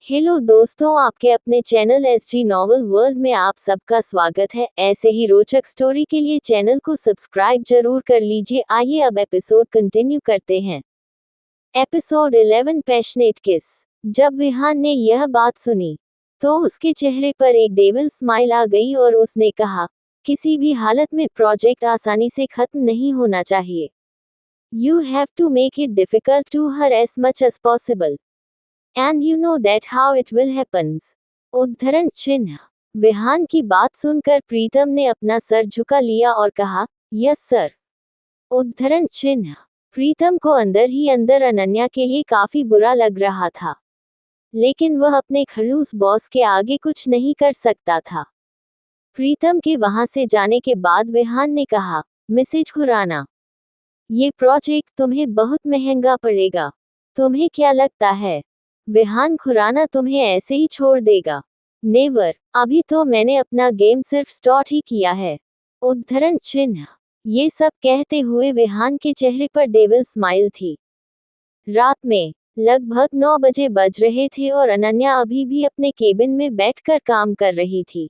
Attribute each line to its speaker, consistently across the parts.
Speaker 1: Hello दोस्तों, आपके अपने चैनल एसजी नॉवल वर्ल्ड में आप सबका स्वागत है। ऐसे ही रोचक स्टोरी के लिए चैनल को सब्सक्राइब जरूर कर लीजिए। आइए अब एपिसोड कंटिन्यू करते हैं। एपिसोड 11 पैशनेट किस। जब विहान ने यह बात सुनी तो उसके चेहरे पर एक डेविल स्माइल आ गई और उसने कहा, किसी भी हालत में प्रोजेक्ट आसानी से खत्म नहीं होना चाहिए। You have to make it difficult to her as much as possible. And you know that how it will happens. उद्धरण चिन्ह। विहान की बात सुनकर प्रीतम ने अपना सर झुका लिया और कहा, यस सर। उद्धरण चिन्ह। प्रीतम को अंदर ही अंदर अनन्या के लिए काफी बुरा लग रहा था, लेकिन वह अपने खड़ूस बॉस के आगे कुछ नहीं कर सकता था। प्रीतम के वहां से जाने के बाद विहान ने कहा, मिसेज खुराना, ये प्रोजेक्ट तुम्हें बहुत महंगा पड़ेगा। तुम्हें क्या लगता है विहान खुराना तुम्हें ऐसे ही छोड़ देगा? नेवर। अभी तो मैंने अपना गेम सिर्फ स्टार्ट ही किया है। उद्धरण चिन्ह। ये सब कहते हुए विहान के चेहरे पर डेविल स्माइल थी। रात में लगभग 9 बजे बज रहे थे और अनन्या अभी भी अपने केबिन में बैठकर काम कर रही थी।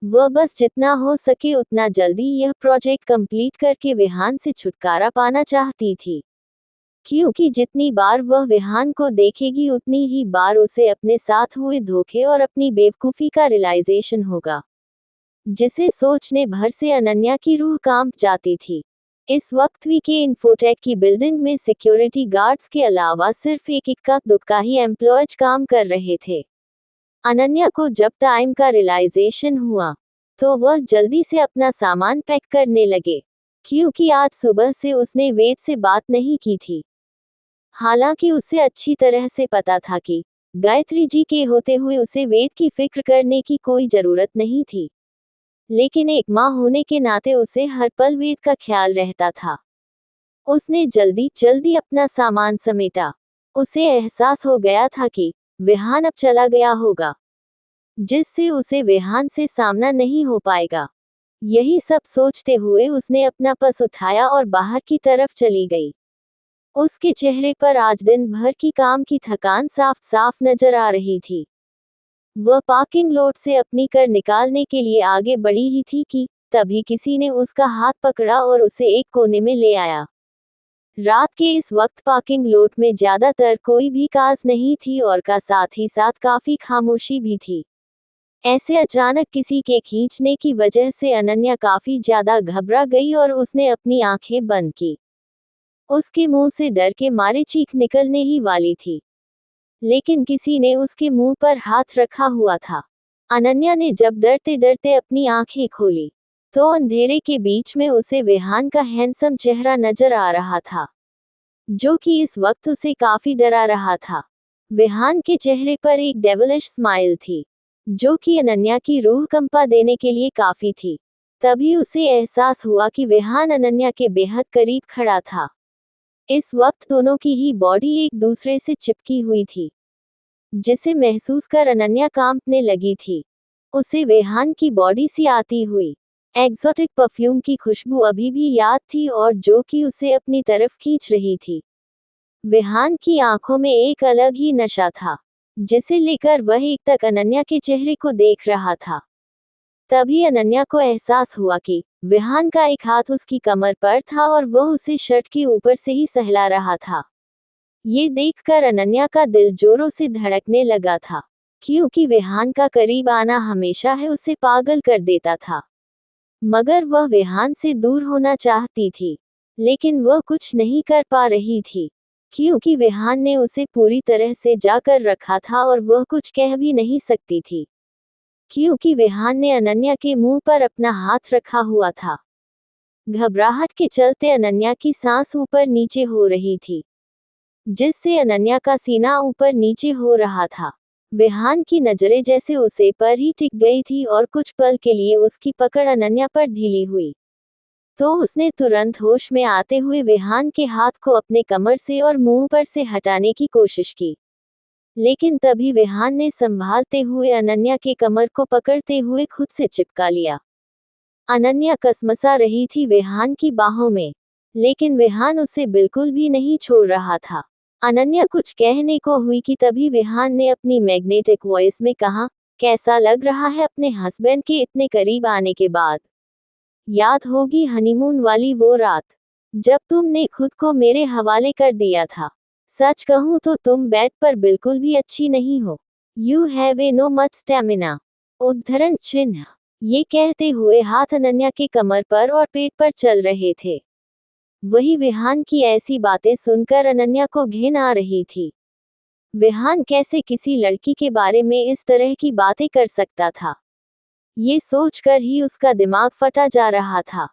Speaker 1: वह बस जितना हो सके उतना जल्दी यह प्रोजेक्ट कंप्लीट करके विहान से छुटकारा पाना चाहती थी, क्योंकि जितनी बार वह विहान को देखेगी उतनी ही बार उसे अपने साथ हुए धोखे और अपनी बेवकूफ़ी का रियलाइजेशन होगा, जिसे सोचने भर से अनन्या की रूह कांप जाती थी। इस वक्त वी के इन्फोटेक की बिल्डिंग में सिक्योरिटी गार्ड्स के अलावा सिर्फ एक इक्का दुक्का ही एम्प्लॉयज काम कर रहे थे। अनन्या को जब टाइम का रियलाइजेशन हुआ तो वह जल्दी से अपना सामान पैक करने लगे, क्योंकि आज सुबह से उसने वेद से बात नहीं की थी। हालांकि उसे अच्छी तरह से पता था कि गायत्री जी के होते हुए उसे वेद की फिक्र करने की कोई जरूरत नहीं थी, लेकिन एक माँ होने के नाते उसे हर पल वेद का ख्याल रहता था। उसने जल्दी जल्दी अपना सामान समेटा। उसे एहसास हो गया था कि विहान अब चला गया होगा, जिससे उसे विहान से सामना नहीं हो पाएगा। यही सब सोचते हुए उसने अपना पर्स उठाया और बाहर की तरफ चली गई। उसके चेहरे पर आज दिन भर की काम की थकान साफ साफ नजर आ रही थी। वह पार्किंग लॉट से अपनी कार निकालने के लिए आगे बढ़ी ही थी कि तभी किसी ने उसका हाथ पकड़ा और उसे एक कोने में ले आया। रात के इस वक्त पार्किंग लॉट में ज्यादातर कोई भी कार नहीं थी और का साथ ही साथ काफी खामोशी भी थी। ऐसे अचानक किसी के खींचने की वजह से अनन्या काफी ज्यादा घबरा गई और उसने अपनी आंखें बंद की। उसके मुंह से डर के मारे चीख निकलने ही वाली थी, लेकिन किसी ने उसके मुंह पर हाथ रखा हुआ था। अनन्या ने जब डरते डरते अपनी आंखें खोली तो अंधेरे के बीच में उसे विहान का हैंडसम चेहरा नजर आ रहा था, जो कि इस वक्त उसे काफी डरा रहा था। विहान के चेहरे पर एक डेविलिश स्माइल थी, जो कि अनन्या की रूह कंपा देने के लिए काफी थी। तभी उसे एहसास हुआ कि विहान अनन्या के बेहद करीब खड़ा था। इस वक्त दोनों की ही बॉडी एक दूसरे से चिपकी हुई थी, जिसे महसूस कर अनन्या कांपने लगी थी। उसे विहान की बॉडी से आती हुई एक्सोटिक परफ्यूम की खुशबू अभी भी याद थी और जो कि उसे अपनी तरफ खींच रही थी। विहान की आंखों में एक अलग ही नशा था, जिसे लेकर वह एक तक अनन्या के चेहरे को देख रहा था। तभी अनन्या को एहसास हुआ कि विहान का एक हाथ उसकी कमर पर था और वह उसे शर्ट के ऊपर से ही सहला रहा था। ये देखकर अनन्या का दिल जोरों से धड़कने लगा था, क्योंकि विहान का करीब आना हमेशा है उसे पागल कर देता था। मगर वह विहान से दूर होना चाहती थी, लेकिन वह कुछ नहीं कर पा रही थी, क्योंकि विहान ने उसे पूरी तरह से जाकर रखा था और वह कुछ कह भी नहीं सकती थी, क्योंकि विहान ने अनन्या के मुंह पर अपना हाथ रखा हुआ था। घबराहट के चलते अनन्या की सांस ऊपर नीचे हो रही थी, जिससे अनन्या का सीना ऊपर नीचे हो रहा था। विहान की नजरें जैसे उसे पर ही टिक गई थी और कुछ पल के लिए उसकी पकड़ अनन्या पर ढीली हुई, तो उसने तुरंत होश में आते हुए विहान के हाथ को अपने कमर से और मुंह पर से हटाने की कोशिश की, लेकिन तभी विहान ने संभालते हुए अनन्या के कमर को पकड़ते हुए खुद से चिपका लिया। अनन्या कसमसा रही थी विहान की बाहों में, लेकिन विहान उसे बिल्कुल भी नहीं छोड़ रहा था। अनन्या कुछ कहने को हुई कि तभी विहान ने अपनी मैग्नेटिक वॉइस में कहा, कैसा लग रहा है अपने हस्बैंड के इतने करीब आने के बाद? याद होगी हनीमून वाली वो रात जब तुमने खुद को मेरे हवाले कर दिया था। सच कहूं तो तुम बेड पर बिल्कुल भी अच्छी नहीं हो। You have a no much stamina. उद्धरण चिन्ह। ये कहते हुए हाथ अनन्या के कमर पर और पेट पर चल रहे थे। वही विहान की ऐसी बातें सुनकर अनन्या को घिन आ रही थी। विहान कैसे किसी लड़की के बारे में इस तरह की बातें कर सकता था? ये सोचकर ही उसका दिमाग फटा जा रहा था।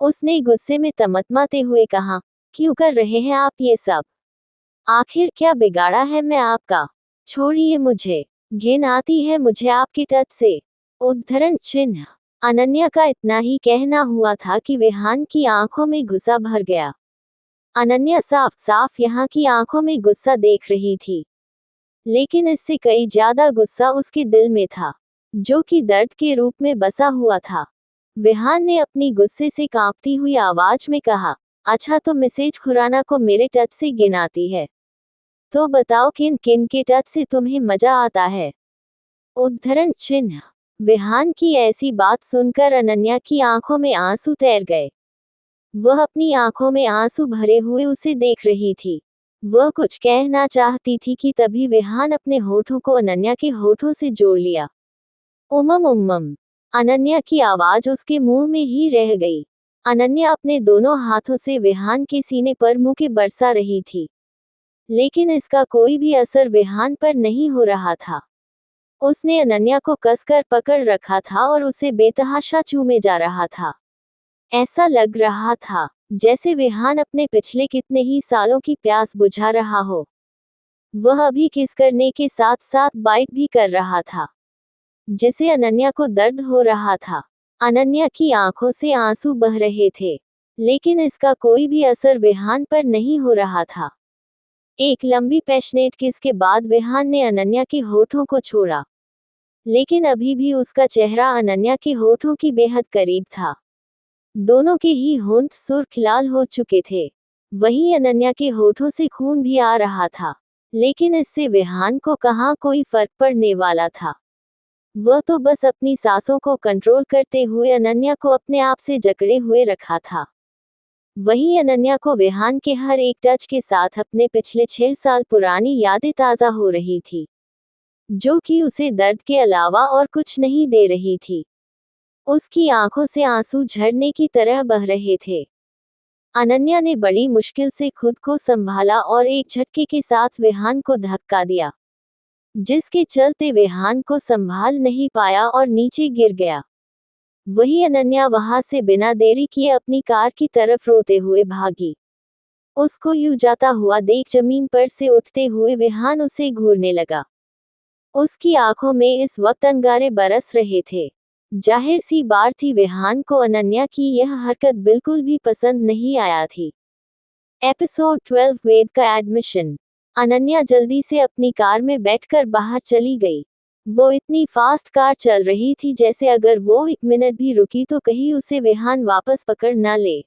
Speaker 1: उसने गुस्से में तमतमाते हुए कहा, क्यों कर रहे हैं आप ये सब? आखिर क्या बिगाड़ा है मैं आपका? छोड़िए मुझे। घिन आती है मुझे आपके टच से। उद्धरण चिन्ह। अनन्या का इतना ही कहना हुआ था कि विहान की आंखों में गुस्सा भर गया। अनन्या साफ साफ यहाँ की आंखों में गुस्सा देख रही थी, लेकिन इससे कई ज्यादा गुस्सा उसके दिल में था, जो कि दर्द के रूप में बसा हुआ था। विहान ने अपनी गुस्से से कांपती हुई आवाज में कहा, अच्छा तो मिसेज खुराना को मेरे टच से घिन आती है, तो बताओ किन किन के टच से तुम्हें मजा आता है? उद्धरण चिन्ह। विहान की ऐसी बात सुनकर अनन्या की आंखों में आंसू तैर गए। वह अपनी आंखों में आंसू भरे हुए उसे देख रही थी। वह कुछ कहना चाहती थी कि तभी विहान अपने होठों को अनन्या के होठों से जोड़ लिया। उमम उम्मम। अनन्या की आवाज उसके मुंह में ही रह गई। अनन्या अपने दोनों हाथों से विहान के सीने पर मुंह के बरसा रही थी, लेकिन इसका कोई भी असर विहान पर नहीं हो रहा था। उसने अनन्या को कसकर पकड़ रखा था और उसे बेतहाशा चूमे जा रहा था। ऐसा लग रहा था जैसे विहान अपने पिछले कितने ही सालों की प्यास बुझा रहा हो। वह अभी किस करने के साथ साथ बाइट भी कर रहा था, जिसे अनन्या को दर्द हो रहा था। अनन्या की आंखों से आंसू बह रहे थे, लेकिन इसका कोई भी असर विहान पर नहीं हो रहा था। एक लंबी पैशनेट किस के बाद विहान ने अनन्या के होठों को छोड़ा, लेकिन अभी भी उसका चेहरा अनन्या के होठों की बेहद करीब था। दोनों के ही होंठ सुर्ख लाल हो चुके थे। वहीं अनन्या के होठों से खून भी आ रहा था, लेकिन इससे विहान को कहाँ कोई फर्क पड़ने वाला था। वह तो बस अपनी सांसों को कंट्रोल करते हुए अनन्या को अपने आप से जकड़े हुए रखा था। वहीं अनन्या को विहान के हर एक टच के साथ अपने पिछले 6 साल पुरानी यादें ताज़ा हो रही थी, जो कि उसे दर्द के अलावा और कुछ नहीं दे रही थी। उसकी आंखों से आंसू झरने की तरह बह रहे थे। अनन्या ने बड़ी मुश्किल से खुद को संभाला और एक झटके के साथ विहान को धक्का दिया, जिसके चलते विहान को संभाल नहीं पाया और नीचे गिर गया। वही अनन्या वहां से बिना देरी किए अपनी कार की तरफ रोते हुए भागी। उसको यूं जाता हुआ देख जमीन पर से उठते हुए विहान उसे घूरने लगा। उसकी आंखों में इस वक्त अंगारे बरस रहे थे। जाहिर सी बात थी विहान को अनन्या की यह हरकत बिल्कुल भी पसंद नहीं आया थी। एपिसोड 12 वेद का एडमिशन। अनन्या जल्दी से अपनी कार में बैठकर बाहर चली गई। वो इतनी फास्ट कार चल रही थी जैसे अगर वो 1 मिनट भी रुकी तो कहीं उसे विहान वापस पकड़ न ले।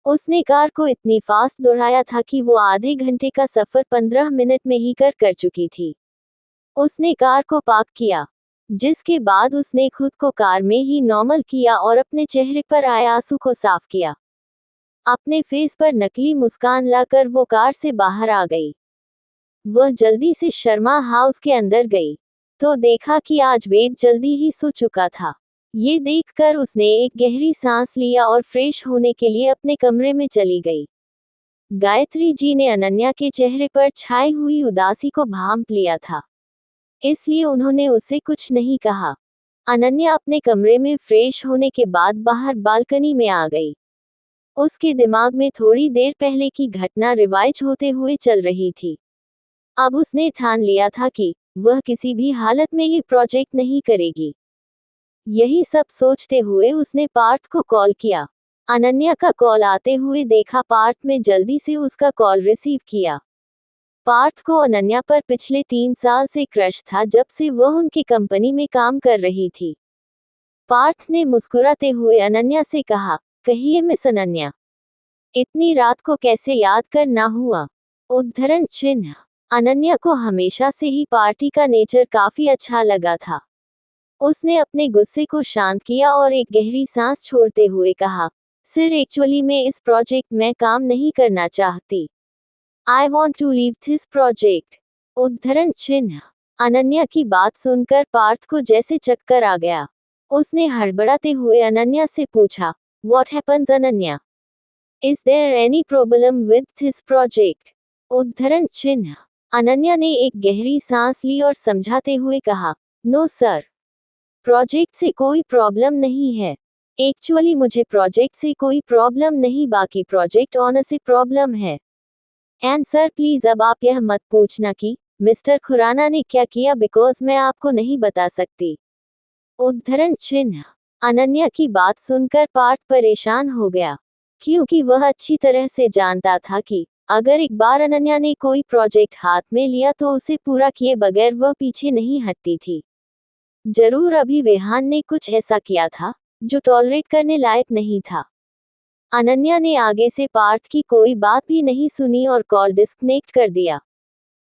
Speaker 1: उसने कार को इतनी फास्ट दौड़ाया था कि वो आधे घंटे का सफर 15 मिनट में ही कर चुकी थी। उसने कार को पार्क किया, जिसके बाद उसने खुद को कार में ही नॉर्मल किया और अपने चेहरे पर आए आंसू को साफ किया। अपने फेस पर नकली मुस्कान लाकर वो कार से बाहर आ गई। वह जल्दी से शर्मा हाउस के अंदर गई, तो देखा कि आज वेद जल्दी ही सो चुका था। ये देखकर उसने एक गहरी सांस लिया और फ्रेश होने के लिए अपने कमरे में चली गई। गायत्री जी ने अनन्या के चेहरे पर छाई हुई उदासी को भांप लिया था, इसलिए उन्होंने उसे कुछ नहीं कहा। अनन्या अपने कमरे में फ्रेश होने के बाद बाहर बालकनी में आ गई। उसके दिमाग में थोड़ी देर पहले की घटना रिवाइज होते हुए चल रही थी। अब उसने ठान लिया था कि वह किसी भी हालत में ये प्रोजेक्ट नहीं करेगी। यही सब सोचते हुए उसने पार्थ को कॉल किया। अनन्या का कॉल आते हुए देखा पार्थ में जल्दी से उसका कॉल रिसीव किया। पार्थ को अनन्या पर पिछले 3 साल से क्रश था, जब से वह उनकी कंपनी में काम कर रही थी। पार्थ ने मुस्कुराते हुए अनन्या से कहा, कहिए मिस अनन्या, इतनी रात को कैसे याद करना हुआ? उद्धरण चिन्ह। अनन्या को हमेशा से ही पार्टी का नेचर काफी अच्छा लगा था। उसने अपने गुस्से को शांत किया और एक गहरी सांस छोड़ते हुए कहा, सर एक्चुअली मैं इस प्रोजेक्ट में काम नहीं करना चाहती। I want to leave this project. उद्धरण चिन्ह। अनन्या की बात सुनकर पार्थ को जैसे चक्कर आ गया। उसने हड़बड़ाते हुए अनन्या से पूछा, what happens Ananya? Is there any problem with this project? उद्धरण चिन्ह। अनन्या ने एक गहरी सांस ली और समझाते हुए कहा, नो सर, प्रोजेक्ट से कोई प्रॉब्लम नहीं है। एक्चुअली मुझे प्रोजेक्ट से कोई प्रॉब्लम नहीं, बाकी प्रोजेक्ट ऑनर से प्रॉब्लम है। एंड सर प्लीज अब आप यह मत पूछना कि मिस्टर खुराना ने क्या किया, बिकॉज मैं आपको नहीं बता सकती। उद्धरण चिन्ह। अनन्या की बात सुनकर पार्थ परेशान हो गया, क्योंकि वह अच्छी तरह से जानता था कि अगर एक बार अनन्या ने कोई प्रोजेक्ट हाथ में लिया तो उसे पूरा किए बगैर वह पीछे नहीं हटती थी। जरूर अभी विहान ने कुछ ऐसा किया था जो टॉलरेट करने लायक नहीं था। अनन्या ने आगे से पार्थ की कोई बात भी नहीं सुनी और कॉल डिस्कनेक्ट कर दिया।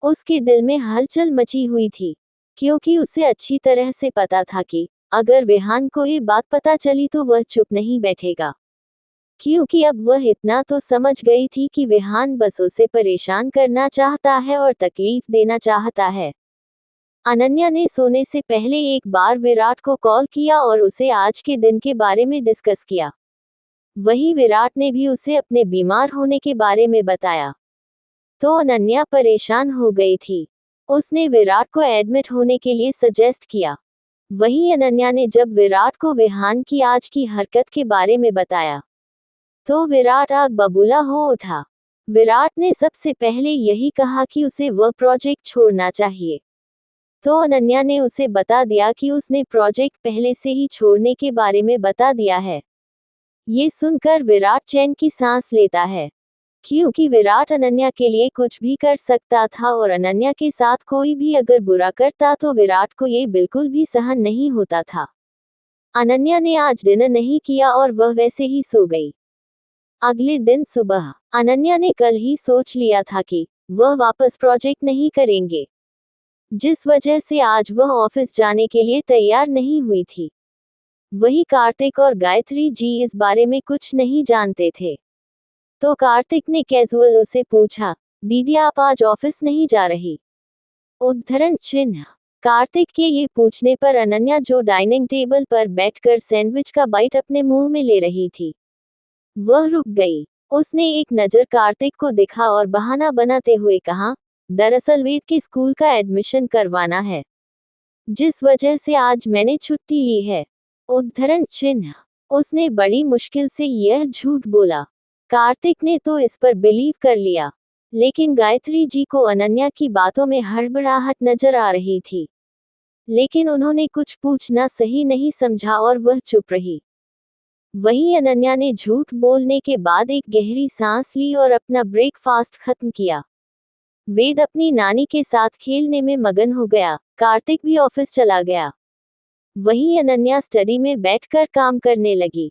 Speaker 1: उसके दिल में हलचल मची हुई थी, क्योंकि उसे अच्छी तरह से पता था कि अगर विहान को ये बात पता चली तो वह चुप नहीं बैठेगा, क्योंकि अब वह इतना तो समझ गई थी कि विहान बस उसे परेशान करना चाहता है और तकलीफ देना चाहता है। अनन्या ने सोने से पहले एक बार विराट को कॉल किया और उसे आज के दिन के बारे में डिस्कस किया। वहीं विराट ने भी उसे अपने बीमार होने के बारे में बताया। तो अनन्या परेशान हो गई थी। उसने विराट को एडमिट होने के लिए सजेस्ट किया। वहीं अनन्या ने जब विराट को विहान की आज की हरकत के बारे में बताया तो विराट आग बबूला हो उठा। विराट ने सबसे पहले यही कहा कि उसे वह प्रोजेक्ट छोड़ना चाहिए। तो अनन्या ने उसे बता दिया कि उसने प्रोजेक्ट पहले से ही छोड़ने के बारे में बता दिया है। ये सुनकर विराट चैन की सांस लेता है, क्योंकि विराट अनन्या के लिए कुछ भी कर सकता था और अनन्या के साथ कोई भी अगर बुरा करता तो विराट को ये बिल्कुल भी सहन नहीं होता था। अनन्या ने आज डिनर नहीं किया और वह वैसे ही सो गई। अगले दिन सुबह अनन्या ने कल ही सोच लिया था कि वह वापस प्रोजेक्ट नहीं करेंगे, जिस वजह से आज वह ऑफिस जाने के लिए तैयार नहीं हुई थी। वही कार्तिक और गायत्री जी इस बारे में कुछ नहीं जानते थे। तो कार्तिक ने कैजुअल उसे पूछा, दीदी आप आज ऑफिस नहीं जा रही? उद्धरण चिन्ह। कार्तिक के ये पूछने पर अनन्या, जो डाइनिंग टेबल पर बैठकर सैंडविच का बाइट अपने मुंह में ले रही थी, वह रुक गई। उसने एक नजर कार्तिक को देखा और बहाना बनाते हुए कहा, दरअसल वेद के स्कूल का एडमिशन करवाना है, जिस वजह से आज मैंने छुट्टी ली है। उद्धरण चिन्ह। उसने बड़ी मुश्किल से यह झूठ बोला। कार्तिक ने तो इस पर बिलीव कर लिया, लेकिन गायत्री जी को अनन्या की बातों में हड़बड़ाहट नजर आ रही थी। लेकिन उन्होंने कुछ पूछना सही नहीं समझा और वह चुप रही। वहीं अनन्या ने झूठ बोलने के बाद एक गहरी सांस ली और अपना ब्रेकफास्ट खत्म किया। वेद अपनी नानी के साथ खेलने में मगन हो गया। कार्तिक भी ऑफिस चला गया। वहीं अनन्या स्टडी में बैठकर काम करने लगी।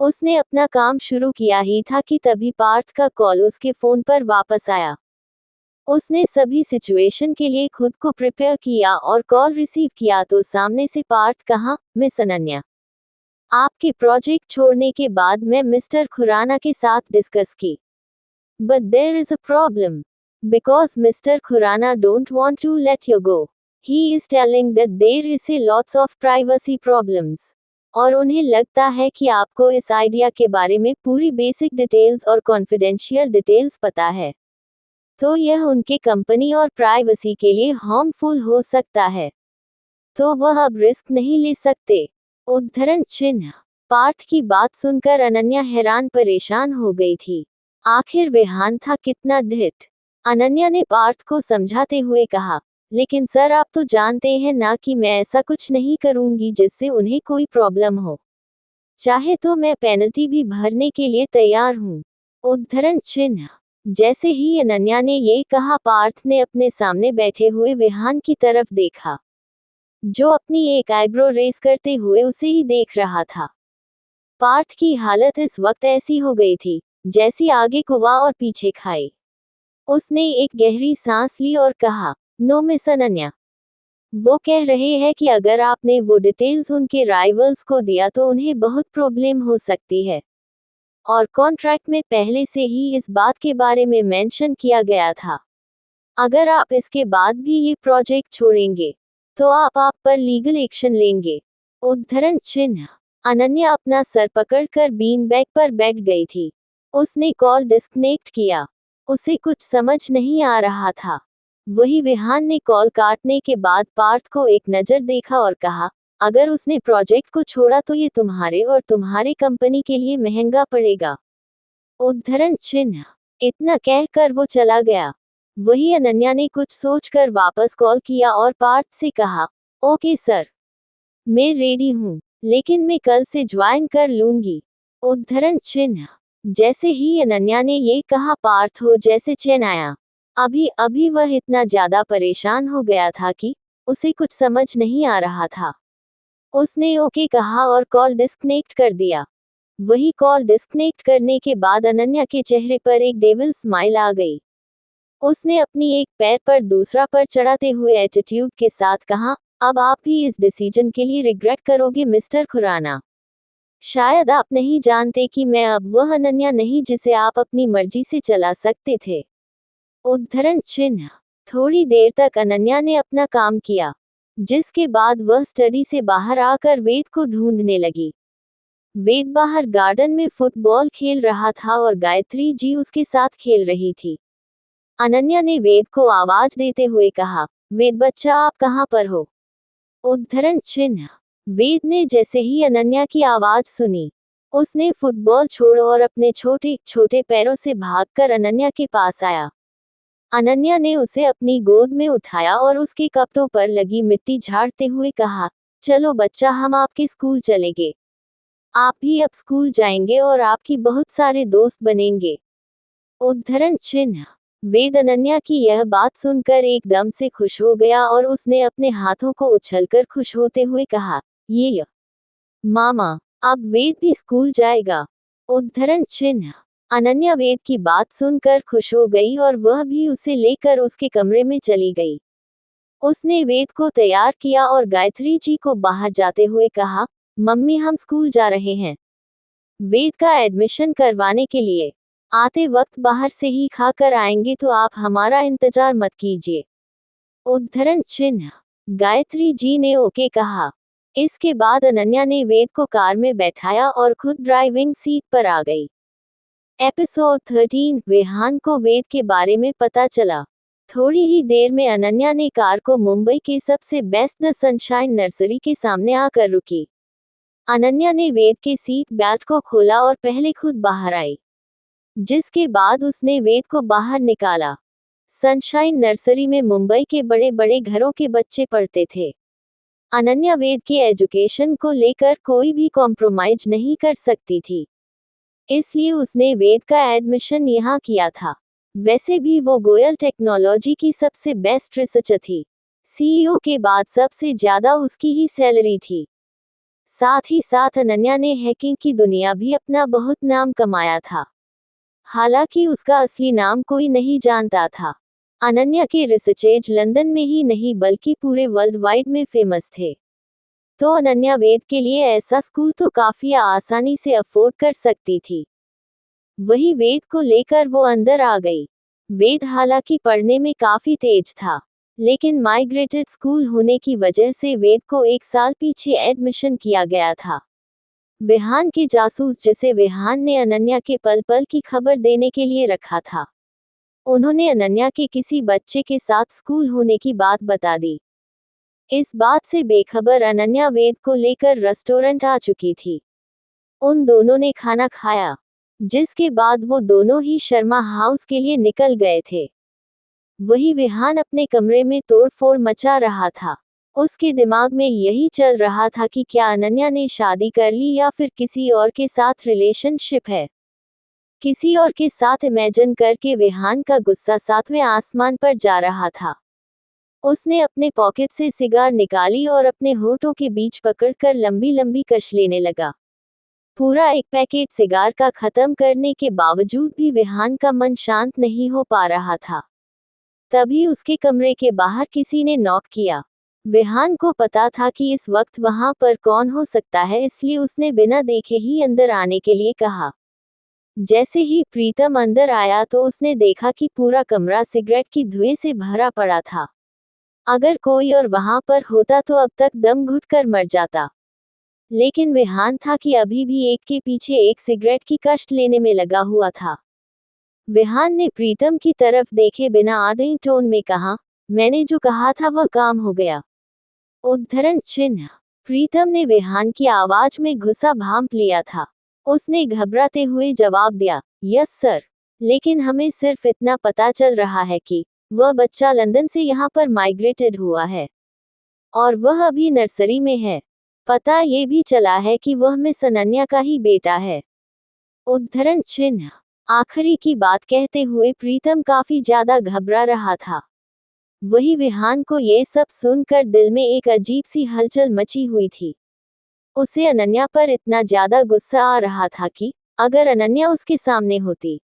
Speaker 1: उसने अपना काम शुरू किया ही था कि तभी पार्थ का कॉल उसके फोन पर वापस आया। उसने सभी सिचुएशन के लिए खुद को प्रिपेयर किया और कॉल रिसीव किया तो सामने से पार्थ कहा, मिस अनन्या, आपके प्रोजेक्ट छोड़ने के बाद मैं मिस्टर खुराना के साथ डिस्कस की, but there is a problem, because mister Khurana don't want to let you go. He is telling that there is a lots of privacy problems, और उन्हें लगता है कि आपको इस आइडिया के बारे में पूरी बेसिक डिटेल्स और कॉन्फिडेंशियल डिटेल्स पता है, तो यह उनके कंपनी और प्राइवेसी के लिए हार्मफुल हो सकता है, तो वह अब रिस्क नहीं ले सकते। उद्धरण चिन्ह। पार्थ की बात सुनकर अनन्या हैरान परेशान हो गई थी। आखिर विहान था कितना ढिठ। अनन्या ने पार्थ को समझाते हुए कहा, लेकिन सर आप तो जानते हैं ना कि मैं ऐसा कुछ नहीं करूंगी जिससे उन्हें कोई प्रॉब्लम हो। चाहे तो मैं पेनल्टी भी भरने के लिए तैयार हूँ। उद्धरण चिन्ह। जैसे ही अनन्या ने ये कहा, पार्थ ने अपने सामने बैठे हुए विहान की तरफ देखा, जो अपनी एक आईब्रो रेस करते हुए उसे ही देख रहा था। पार्थ की हालत इस वक्त ऐसी हो गई थी जैसी आगे कुआं और पीछे खाई। उसने एक गहरी सांस ली और कहा, नो मिस अनन्या। वो कह रहे हैं कि अगर आपने वो डिटेल्स उनके राइवल्स को दिया तो उन्हें बहुत प्रॉब्लम हो सकती है। और कॉन्ट्रैक्ट में पहले से ही इस बात के बारे में मेंशन किया गया था। अगर आप इसके बाद भी ये प्रोजेक्ट छोड़ेंगे तो आप पर लीगल एक्शन लेंगे। उद्धरण चिन्ह। अनन्या अपना सर पकड़कर बीन बैग पर बैठ गई थी। उसने कॉल डिस्कनेक्ट किया। उसे कुछ समझ नहीं आ रहा था। वही विहान ने कॉल काटने के बाद पार्थ को एक नज़र देखा और कहा, अगर उसने प्रोजेक्ट को छोड़ा तो ये तुम्हारे और तुम्हारे कंपनी के लिए महंगा पड़ेगा। उद्धरण चिन्ह। इतना कहकर वो चला गया। वही अनन्या ने कुछ सोचकर वापस कॉल किया और पार्थ से कहा, ओके सर, मैं रेडी हूँ, लेकिन मैं कल से ज्वाइन कर लूंगी। उद्धरण चिन्ह। जैसे ही अनन्या ने ये कहा पार्थ हो जैसे चैन आया। अभी अभी वह इतना ज्यादा परेशान हो गया था कि उसे कुछ समझ नहीं आ रहा था। उसने ओके कहा और कॉल डिस्कनेक्ट कर दिया। वही कॉल डिस्कनेक्ट करने के बाद अनन्या के चेहरे पर एक डेविल स्माइल आ गई। उसने अपनी एक पैर पर दूसरा पर चढ़ाते हुए एटीट्यूड के साथ कहा, अब आप भी इस डिसीजन के लिए रिग्रेट करोगे मिस्टर खुराना। शायद आप नहीं जानते कि मैं अब वह अनन्या नहीं जिसे आप अपनी मर्जी से चला सकते थे। उद्धरण चिन्ह। थोड़ी देर तक अनन्या ने अपना काम किया, जिसके बाद वह स्टडी से बाहर आकर वेद को ढूंढने लगी। वेद बाहर गार्डन में फुटबॉल खेल रहा था और गायत्री जी उसके साथ खेल रही थी। अनन्या ने वेद को आवाज देते हुए कहा, वेद बच्चा आप कहाँ पर हो? उद्धरण चिन्ह। वेद ने जैसे ही अनन्या की आवाज सुनी, उसने फुटबॉल छोड़ और अपने छोटे छोटे पैरों से भागकर अनन्या के पास आया। अनन्या ने उसे अपनी गोद में उठाया और उसके कपड़ों पर लगी मिट्टी झाड़ते हुए कहा, चलो बच्चा हम आपके स्कूल चलेंगे। आप भी अब स्कूल जाएंगे और आपकी बहुत सारे दोस्त बनेंगे। उद्धरण चिन्ह। वेद अनन्या की यह बात सुनकर एकदम से खुश हो गया और उसने अपने हाथों को उछलकर खुश होते हुए कहा, ये मामा, अब वेद भी स्कूल जाएगा। उद्धरण चिन्ह। अनन्या वेद की बात सुनकर खुश हो गई और वह भी उसे लेकर उसके कमरे में चली गई। उसने वेद को तैयार किया और गायत्री जी को बाहर जाते हुए कहा, मम्मी हम स्कूल जा रहे हैं वेद का एडमिशन करवाने के लिए। आते वक्त बाहर से ही खाकर आएंगे तो आप हमारा इंतजार मत कीजिए। उद्धरण चिन्ह। गायत्री जी ने ओके कहा। इसके बाद अनन्या ने वेद को कार में बैठाया और खुद ड्राइविंग सीट पर आ गई। एपिसोड 13। विहान को वेद के बारे में पता चला। थोड़ी ही देर में अनन्या ने कार को मुंबई के सबसे बेस्ट द सनशाइन नर्सरी के सामने आकर रुकी। अनन्या ने वेद के सीट बेल्ट को खोला और पहले खुद बाहर आई, जिसके बाद उसने वेद को बाहर निकाला। सनशाइन नर्सरी में मुंबई के बड़े बड़े घरों के बच्चे पढ़ते थे। अनन्या वेद के एजुकेशन को लेकर कोई भी कॉम्प्रोमाइज नहीं कर सकती थी, इसलिए उसने वेद का एडमिशन यहाँ किया था। वैसे भी वो गोयल टेक्नोलॉजी की सबसे बेस्ट रिसर्चर थी। सीईओ के बाद सबसे ज्यादा उसकी ही सैलरी थी। साथ ही साथ अनन्या ने हैकिंग की दुनिया भी अपना बहुत नाम कमाया था। हालांकि उसका असली नाम कोई नहीं जानता था। अनन्या के रिसर्चेज लंदन में ही नहीं बल्कि पूरे वर्ल्ड वाइड में फेमस थे। तो अनन्या वेद के लिए ऐसा स्कूल तो काफी आसानी से अफोर्ड कर सकती थी। वही वेद को लेकर वो अंदर आ गई। वेद हालांकि पढ़ने में काफी तेज था, लेकिन माइग्रेटेड स्कूल होने की वजह से वेद को 1 साल पीछे एडमिशन किया गया था। विहान के जासूस जिसे विहान ने अनन्या के पल पल की खबर देने के लिए रखा था, उन्होंने अनन्या के किसी बच्चे के साथ स्कूल होने की बात बता दी। इस बात से बेखबर अनन्या वेद को लेकर रेस्टोरेंट आ चुकी थी। उन दोनों ने खाना खाया, जिसके बाद वो दोनों ही शर्मा हाउस के लिए निकल गए थे। वही विहान अपने कमरे में तोड़फोड़ मचा रहा था। उसके दिमाग में यही चल रहा था कि क्या अनन्या ने शादी कर ली या फिर किसी और के साथ रिलेशनशिप है। किसी और के साथ इमेजिन करके विहान का गुस्सा 7वें आसमान पर जा रहा था। उसने अपने पॉकेट से सिगार निकाली और अपने होठों के बीच पकड़कर लंबी लंबी कश लेने लगा। पूरा एक पैकेट सिगार का खत्म करने के बावजूद भी विहान का मन शांत नहीं हो पा रहा था। तभी उसके कमरे के बाहर किसी ने नॉक किया। विहान को पता था कि इस वक्त वहां पर कौन हो सकता है, इसलिए उसने बिना देखे ही अंदर आने के लिए कहा। जैसे ही प्रीतम अंदर आया तो उसने देखा कि पूरा कमरा सिगरेट की धुएं से भरा पड़ा था। अगर कोई और वहां पर होता तो अब तक दम घुटकर मर जाता। लेकिन विहान था कि अभी भी एक के पीछे एक सिगरेट की कष्ट लेने में लगा हुआ था। विहान ने प्रीतम की तरफ देखे बिना आधे टोन में कहा, मैंने जो कहा था वह काम हो गया। उद्धरण चिन्ह। प्रीतम ने विहान की आवाज में गुस्सा भांप लिया था। उसने घबराते हुए जवाब दिया, यस सर। लेकिन हमें सिर्फ इतना पता चल रहा है कि वह बच्चा लंदन से यहाँ पर माइग्रेटेड हुआ है और वह अभी नर्सरी में है। पता ये भी चला है कि वह मिस अनन्या का ही बेटा है। उद्धरण चिन्ह। आखिरी की बात कहते हुए प्रीतम काफी ज्यादा घबरा रहा था। वही विहान को ये सब सुनकर दिल में एक अजीब सी हलचल मची हुई थी। उसे अनन्या पर इतना ज्यादा गुस्सा आ रहा था कि अगर अनन्या उसके सामने होती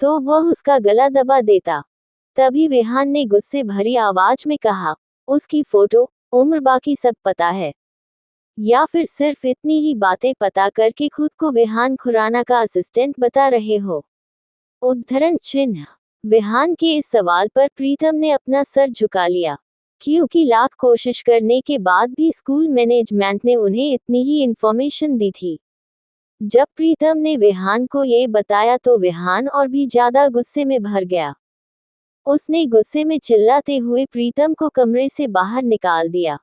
Speaker 1: तो वह उसका गला दबा देता। तभी विहान ने गुस्से भरी आवाज में कहा, उसकी फोटो, उम्र, बाकी सब पता है? या फिर सिर्फ इतनी ही बातें पता करके खुद को विहान खुराना का असिस्टेंट बता रहे हो? उद्धरण चिन्ह। विहान के इस सवाल पर प्रीतम ने अपना सर झुका लिया, क्योंकि लाख कोशिश करने के बाद भी स्कूल मैनेजमेंट ने उन्हें इतनी ही इंफॉर्मेशन दी थी। जब प्रीतम ने विहान को ये बताया तो विहान और भी ज्यादा गुस्से में भर गया। उसने गुस्से में चिल्लाते हुए प्रीतम को कमरे से बाहर निकाल दिया।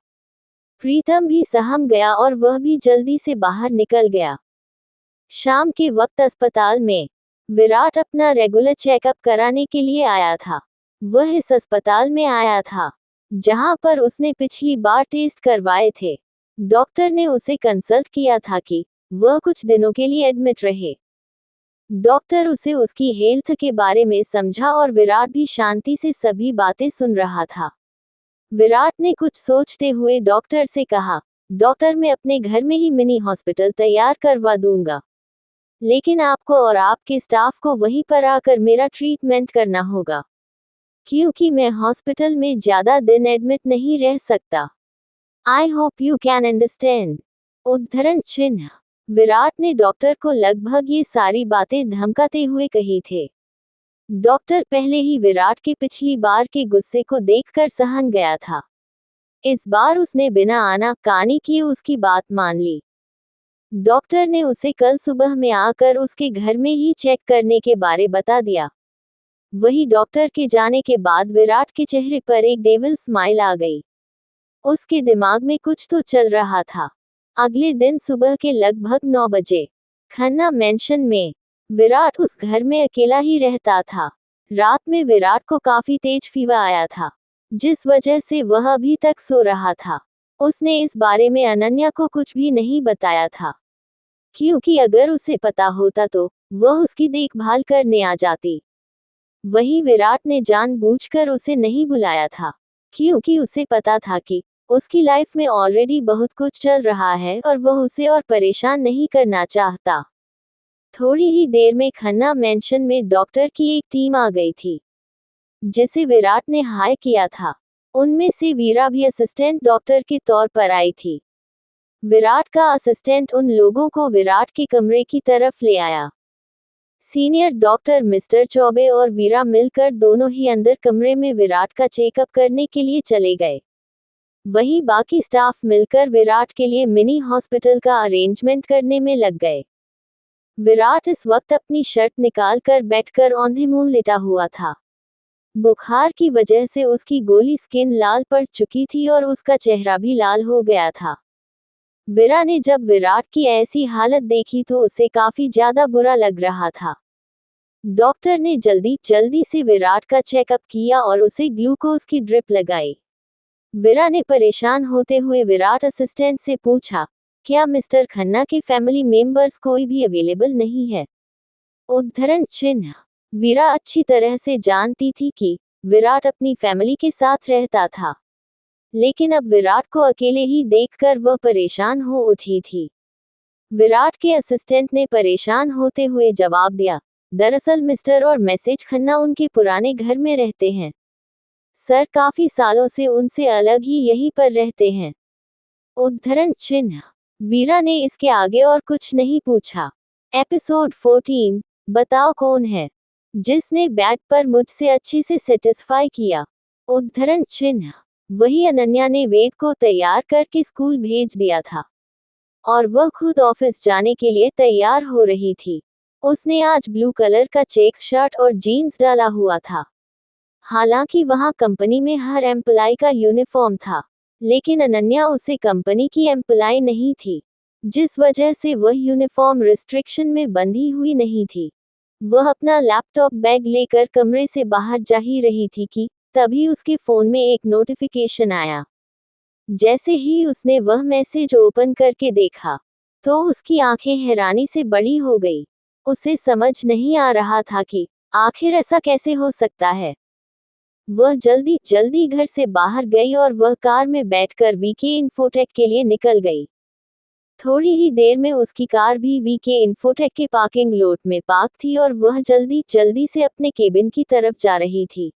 Speaker 1: प्रीतम भी सहम गया और वह भी जल्दी से बाहर निकल गया। शाम के वक्त अस्पताल में विराट अपना रेगुलर चेकअप कराने के लिए आया था। वह इस अस्पताल में आया था जहां पर उसने पिछली बार टेस्ट करवाए थे। डॉक्टर ने उसे कंसल्ट किया था कि वह कुछ दिनों के लिए एडमिट रहे। डॉक्टर उसे उसकी हेल्थ के बारे में समझा और विराट भी शांति से सभी बातें सुन रहा था। विराट ने कुछ सोचते हुए डॉक्टर से कहा, डॉक्टर, मैं अपने घर में ही मिनी हॉस्पिटल तैयार करवा दूंगा, लेकिन आपको और आपके स्टाफ को वहीं पर आकर मेरा ट्रीटमेंट करना होगा, क्योंकि मैं हॉस्पिटल में ज्यादा दिन एडमिट नहीं रह सकता। I hope you can understand. उद्धरण चिन्ह। विराट ने डॉक्टर को लगभग ये सारी बातें धमकाते हुए कही थे। डॉक्टर पहले ही विराट के पिछली बार के गुस्से को देखकर सहम गया था। इस बार उसने बिना आनाकानी किए उसकी बात मान ली। डॉक्टर ने उसे कल सुबह में आकर उसके घर में ही चेक करने के बारे बता दिया। वही डॉक्टर के जाने के बाद विराट के चेहरे पर एक डेविल स्माइल आ गई। उसके दिमाग में कुछ तो चल रहा था। अगले दिन सुबह के लगभग 9 बजे खन्ना मेंशन में विराट उस घर में अकेला ही रहता था। रात में विराट को काफी तेज फीवर आया था, जिस वजह से वह अभी तक सो रहा था। उसने इस बारे में अनन्या को कुछ भी नहीं बताया था, क्योंकि अगर उसे पता होता तो वह उसकी देखभाल करने आ जाती। वहीं विराट ने जानबूझकर उसे नहीं बुलाया था, क्योंकि उसे पता था कि उसकी लाइफ में ऑलरेडी बहुत कुछ चल रहा है और वह उसे और परेशान नहीं करना चाहता। थोड़ी ही देर में खन्ना मेंशन में डॉक्टर की एक टीम आ गई थी, जिसे विराट ने हायर किया था। उनमें से वीरा भी असिस्टेंट डॉक्टर के तौर पर आई थी। विराट का असिस्टेंट उन लोगों को विराट के कमरे की तरफ ले आया। सीनियर डॉक्टर मिस्टर चौबे और वीरा मिलकर दोनों ही अंदर कमरे में विराट का चेकअप करने के लिए चले गए। वहीं बाकी स्टाफ मिलकर विराट के लिए मिनी हॉस्पिटल का अरेंजमेंट करने में लग गए। विराट इस वक्त अपनी शर्ट निकालकर बैठकर औंधे मुंह लेटा हुआ था। बुखार की वजह से उसकी गोली स्किन लाल पड़ चुकी थी और उसका चेहरा भी लाल हो गया था। वीरा ने जब विराट की ऐसी हालत देखी तो उसे काफी ज्यादा बुरा लग रहा था। डॉक्टर ने जल्दी जल्दी से विराट का चेकअप किया और उसे ग्लूकोज की ड्रिप लगाई। वीरा ने परेशान होते हुए विराट असिस्टेंट से पूछा, क्या मिस्टर खन्ना के फैमिली मेंबर्स कोई भी अवेलेबल नहीं है? उद्धरण चिन्ह। वीरा अच्छी तरह से जानती थी कि विराट अपनी फैमिली के साथ रहता था, लेकिन अब विराट को अकेले ही देखकर वह परेशान हो उठी थी। विराट के असिस्टेंट ने परेशान होते हुए जवाब दिया, दरअसल मिस्टर और मिसेज खन्ना उनके पुराने घर में रहते हैं। सर काफी सालों से उनसे अलग ही यहीं पर रहते हैं। उद्धरण चिन्ह। वीरा ने इसके आगे और कुछ नहीं पूछा। एपिसोड 14। बताओ कौन है जिसने बैट पर मुझसे अच्छे से सेटिस्फाई किया। उद्धरण चिन्ह। वही अनन्या ने वेद को तैयार करके स्कूल भेज दिया था और वह खुद ऑफिस जाने के लिए तैयार हो रही थी। उसने आज ब्लू कलर का चेक्स शर्ट और जीन्स डाला हुआ था। हालांकि वहां कंपनी में हर एम्प्लॉय का यूनिफॉर्म था, लेकिन अनन्या उसे कंपनी की एम्प्लॉय नहीं थी, जिस वजह से वह यूनिफॉर्म रिस्ट्रिक्शन में बंधी हुई नहीं थी। वह अपना लैपटॉप बैग लेकर कमरे से बाहर जा ही रही थी कि तभी उसके फोन में एक नोटिफिकेशन आया। जैसे ही उसने वह मैसेज ओपन करके देखा तो उसकी आंखें हैरानी से बड़ी हो गई। उसे समझ नहीं आ रहा था कि आखिर ऐसा कैसे हो सकता है। वह जल्दी जल्दी घर से बाहर गई और वह कार में बैठकर वीके इन्फोटेक के लिए निकल गई। थोड़ी ही देर में उसकी कार भी वीके इन्फोटेक के पार्किंग लॉट में पार्क थी और वह जल्दी जल्दी से अपने केबिन की तरफ जा रही थी।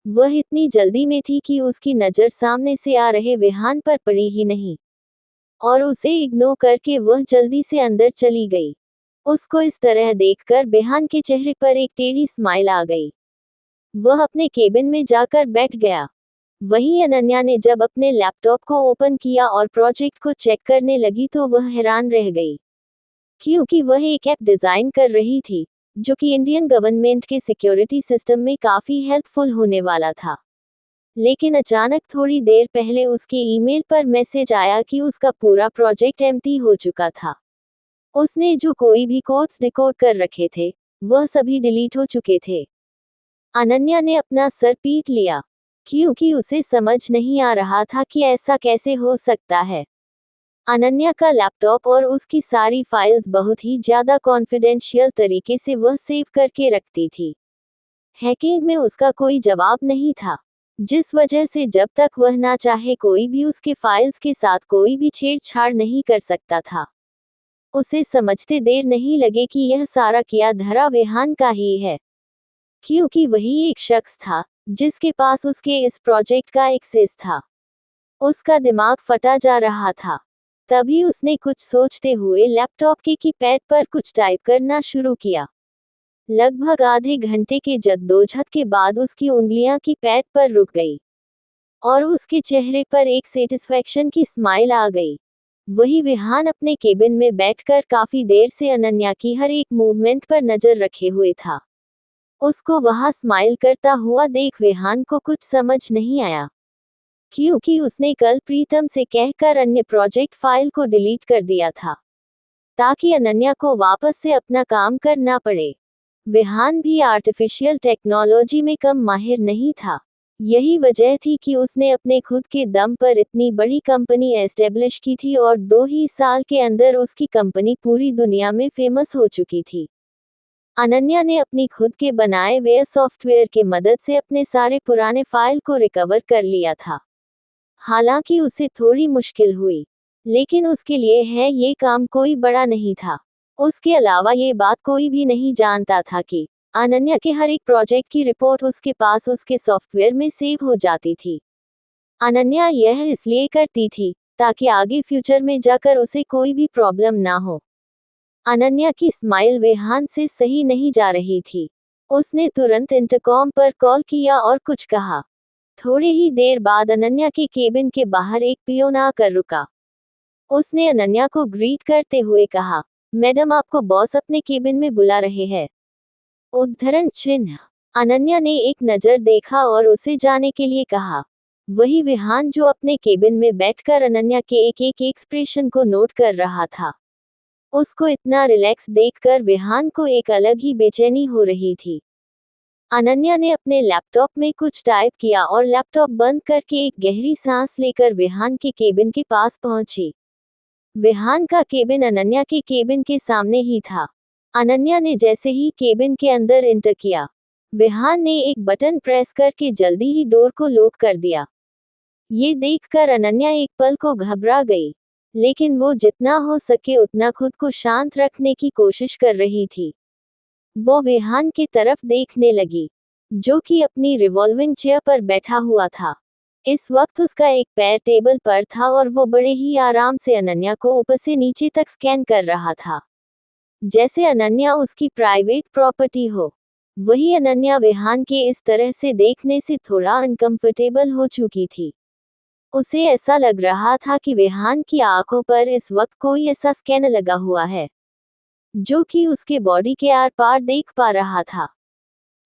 Speaker 1: वह इतनी जल्दी में थी कि उसकी नज़र सामने से आ रहे विहान पर पड़ी ही नहीं और उसे इग्नोर करके वह जल्दी से अंदर चली गई। उसको इस तरह देखकर विहान के चेहरे पर एक टेढ़ी स्माइल आ गई। वह अपने केबिन में जाकर बैठ गया। वहीं अनन्या ने जब अपने लैपटॉप को ओपन किया और प्रोजेक्ट को चेक करने लगी तो वह हैरान रह गई, क्योंकि वह एक ऐप डिज़ाइन कर रही थी जो कि इंडियन गवर्नमेंट के सिक्योरिटी सिस्टम में काफ़ी हेल्पफुल होने वाला था। लेकिन अचानक थोड़ी देर पहले उसके ईमेल पर मैसेज आया कि उसका पूरा प्रोजेक्ट एम्प्टी हो चुका था। उसने जो कोई भी कोड्स डिकोड कर रखे थे वह सभी डिलीट हो चुके थे। अनन्या ने अपना सर पीट लिया, क्योंकि उसे समझ नहीं आ रहा था कि ऐसा कैसे हो सकता है। अनन्या का लैपटॉप और उसकी सारी फाइल्स बहुत ही ज़्यादा कॉन्फिडेंशियल तरीके से वह सेव करके रखती थी। हैकिंग में उसका कोई जवाब नहीं था, जिस वजह से जब तक वह ना चाहे कोई भी उसके फाइल्स के साथ कोई भी छेड़छाड़ नहीं कर सकता था। उसे समझते देर नहीं लगे कि यह सारा किया धरा विहान का ही है, क्योंकि वही एक शख्स था जिसके पास उसके इस प्रोजेक्ट का एक्सेस था। उसका दिमाग फटा जा रहा था। तभी उसने कुछ सोचते हुए लैपटॉप के कीपैड पर कुछ टाइप करना शुरू किया। लगभग आधे घंटे के जद्दोजहद के बाद उसकी उंगलियां कीपैड पर रुक गई और उसके चेहरे पर एक सेटिस्फैक्शन की स्माइल आ गई। वही विहान अपने केबिन में बैठकर काफी देर से अनन्या की हर एक मूवमेंट पर नजर रखे हुए था। उसको वहां स्माइल करता हुआ देख विहान को कुछ समझ नहीं आया, क्योंकि उसने कल प्रीतम से कहकर अन्य प्रोजेक्ट फाइल को डिलीट कर दिया था ताकि अनन्या को वापस से अपना काम करना पड़े। विहान भी आर्टिफिशियल टेक्नोलॉजी में कम माहिर नहीं था। यही वजह थी कि उसने अपने खुद के दम पर इतनी बड़ी कंपनी एस्टेब्लिश की थी और 2 ही साल के अंदर उसकी कंपनी पूरी दुनिया में फेमस हो चुकी थी। अनन्या ने अपनी खुद के बनाए हुए सॉफ्टवेयर के मदद से अपने सारे पुराने फाइल को रिकवर कर लिया था। हालांकि उसे थोड़ी मुश्किल हुई, लेकिन उसके लिए है ये काम कोई बड़ा नहीं था। उसके अलावा ये बात कोई भी नहीं जानता था कि अनन्या के हर एक प्रोजेक्ट की रिपोर्ट उसके पास उसके सॉफ्टवेयर में सेव हो जाती थी। अनन्या यह इसलिए करती थी ताकि आगे फ्यूचर में जाकर उसे कोई भी प्रॉब्लम ना हो। अनन्या की स्माइल विहान से सही नहीं जा रही थी। उसने तुरंत इंटरकॉम पर कॉल किया और कुछ कहा। थोड़ी ही देर बाद अनन्या के केबिन के बाहर एक पियोन आकर रुका। उसने अनन्या को ग्रीट करते हुए कहा, मैडम आपको बॉस अपने केबिन में बुला रहे हैं। उद्धरण चिन्ह। अनन्या ने एक नज़र देखा और उसे जाने के लिए कहा। वही विहान जो अपने केबिन में बैठकर अनन्या के एक एक एक्सप्रेशन को नोट कर रहा था। उसको इतना रिलैक्स देखकर विहान को एक अलग ही बेचैनी हो रही थी। अनन्या ने अपने लैपटॉप में कुछ टाइप किया और लैपटॉप बंद करके एक गहरी सांस लेकर विहान के केबिन के पास पहुंची। विहान का केबिन अनन्या के केबिन के सामने ही था। अनन्या ने जैसे ही केबिन के अंदर एंटर किया, विहान ने एक बटन प्रेस करके जल्दी ही डोर को लॉक कर दिया। ये देखकर अनन्या एक पल को घबरा गई, लेकिन वो जितना हो सके उतना खुद को शांत रखने की कोशिश कर रही थी। वो विहान की तरफ देखने लगी, जो कि अपनी रिवॉल्विंग चेयर पर बैठा हुआ था। इस वक्त उसका एक पैर टेबल पर था और वो बड़े ही आराम से अनन्या को ऊपर से नीचे तक स्कैन कर रहा था, जैसे अनन्या उसकी प्राइवेट प्रॉपर्टी हो। वही अनन्या विहान के इस तरह से देखने से थोड़ा अनकंफर्टेबल हो चुकी थी। उसे ऐसा लग रहा था कि विहान की आंखों पर इस वक्त कोई ऐसा स्कैनर लगा हुआ है, जो कि उसके बॉडी के आर पार देख पा रहा था।